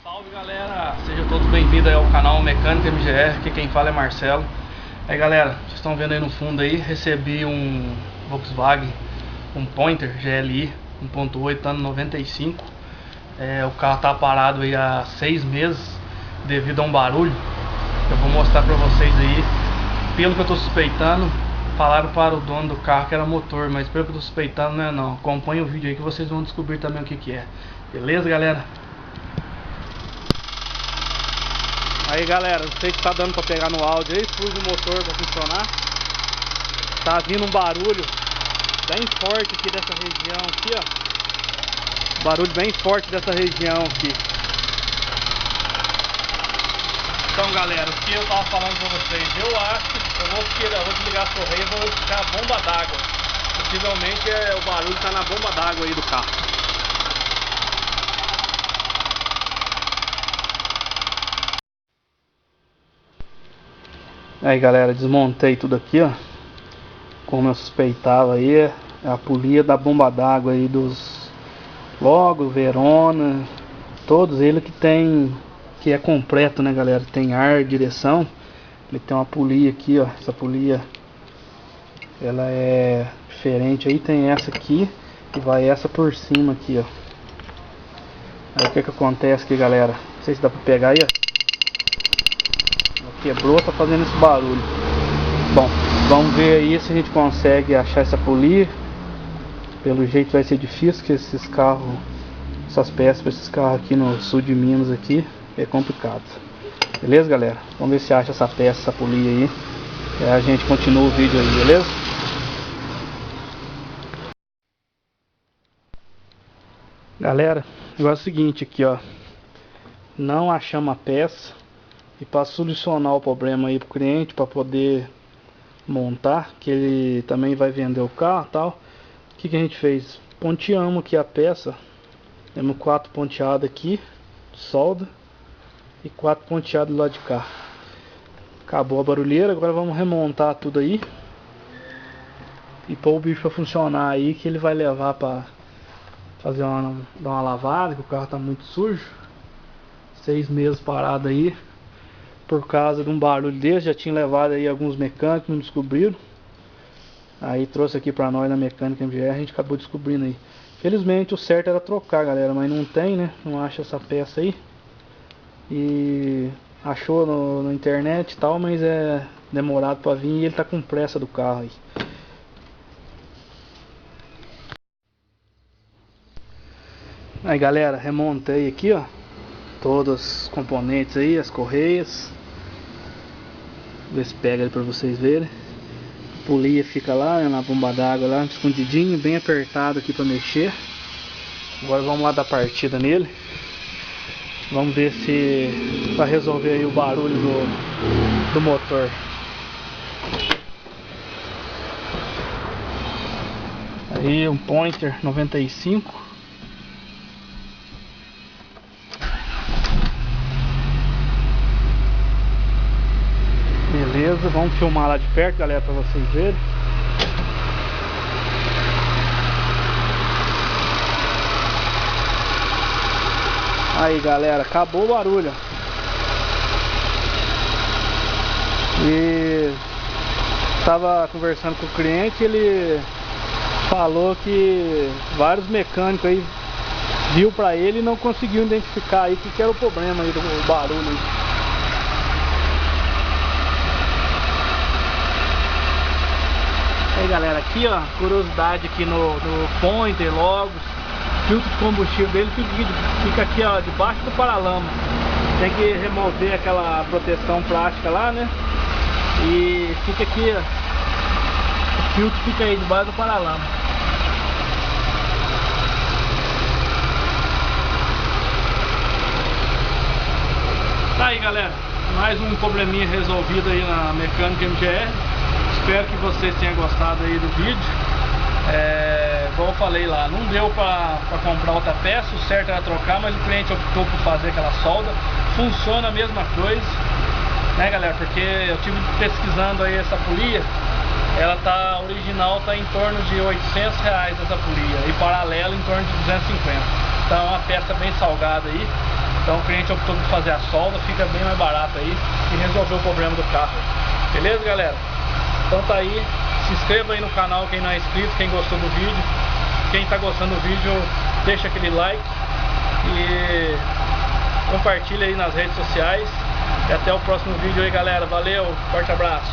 Salve galera, sejam todos bem-vindos aí ao canal Mecânica MGR, aqui quem fala é Marcelo. Aí galera, vocês estão vendo aí no fundo aí, recebi um Volkswagen, um Pointer GLI 1.8 ano 95. O carro tá parado aí há 6 meses devido a um barulho. Eu vou mostrar pra vocês aí. Pelo que eu tô suspeitando, falaram para o dono do carro que era motor, mas pelo que eu tô suspeitando não é não. Acompanhe o vídeo aí que vocês vão descobrir também o que é. Beleza galera? Aí galera, não sei se tá dando pra pegar no áudio aí, pus o motor pra funcionar. Tá vindo um barulho bem forte aqui dessa região aqui, ó. Barulho bem forte dessa região aqui. Então galera, o que eu tava falando pra vocês, eu acho, eu vou desligar a correia e vou buscar a bomba d'água. Possivelmente o barulho tá na bomba d'água aí do carro. Aí galera, desmontei tudo aqui, ó. Como eu suspeitava aí, é a polia da bomba d'água aí dos Logo, Verona, todos eles que é completo, né galera? Tem ar, direção. Ele tem uma polia aqui, ó. Essa polia ela é diferente aí, tem essa aqui e vai essa por cima aqui, ó. Aí o que acontece aqui galera? Não sei se dá pra pegar aí, ó. Quebrou, tá fazendo esse barulho. Bom, vamos ver aí se a gente consegue achar essa polia. Pelo jeito vai ser difícil, que esses carros, essas peças para esses carros aqui no sul de Minas aqui é complicado. Beleza galera? Vamos ver se acha essa peça, essa polia aí. E aí a gente continua o vídeo aí, beleza? Galera, o negócio é o seguinte aqui, ó. Não achamos a peça. E para solucionar o problema aí pro cliente, para poder montar, que ele também vai vender o carro e tal, o que a gente fez? Ponteamos aqui a peça. Temos 4 ponteadas aqui, solda, e 4 ponteadas do lado de cá. Acabou a barulheira, agora vamos remontar tudo aí e pôr o bicho para funcionar aí, que ele vai levar para fazer dar uma lavada, que o carro tá muito sujo. 6 meses parado aí por causa de um barulho desse. Já tinha levado aí alguns mecânicos, não descobriram. Aí trouxe aqui pra nós na Mecânica MGR, a gente acabou descobrindo aí. Felizmente o certo era trocar galera, mas não tem, né? Não acha essa peça aí. E achou na internet e tal, mas é demorado pra vir e ele tá com pressa do carro aí. Aí galera, remontei aqui, ó, todos os componentes aí, as correias. Ver se pega aí pra vocês verem. A polia fica lá, né, na bomba d'água lá, escondidinho, bem apertado aqui pra mexer. Agora vamos lá dar partida nele. Vamos ver se vai resolver aí o barulho do motor. Aí um Pointer 95. Beleza, vamos filmar lá de perto galera, pra vocês verem. Aí galera, acabou o barulho. E tava conversando com o cliente, ele falou que vários mecânicos aí viu pra ele e não conseguiu identificar aí que era o problema aí do barulho aí. Aí galera, aqui ó, curiosidade aqui no Pointer, Logos, filtro de combustível dele fica aqui ó, debaixo do paralama. Tem que remover aquela proteção plástica lá, né? E fica aqui ó, o filtro fica aí debaixo do paralama. Tá aí galera, mais um probleminha resolvido aí na Mecânica MGR. Espero que vocês tenham gostado aí do vídeo. Como eu falei lá, não deu pra comprar outra peça, o certo era trocar, mas o cliente optou por fazer aquela solda. Funciona a mesma coisa, né galera? Porque eu tive pesquisando aí essa polia, ela tá original, tá em torno de R$800 essa polia, e paralela em torno de 250. Então é uma peça bem salgada aí. Então o cliente optou por fazer a solda, fica bem mais barato aí e resolveu o problema do carro. Beleza, galera? Então tá aí, se inscreva aí no canal quem não é inscrito, quem gostou do vídeo. Quem tá gostando do vídeo, deixa aquele like e compartilha aí nas redes sociais. E até o próximo vídeo aí, galera. Valeu, forte abraço.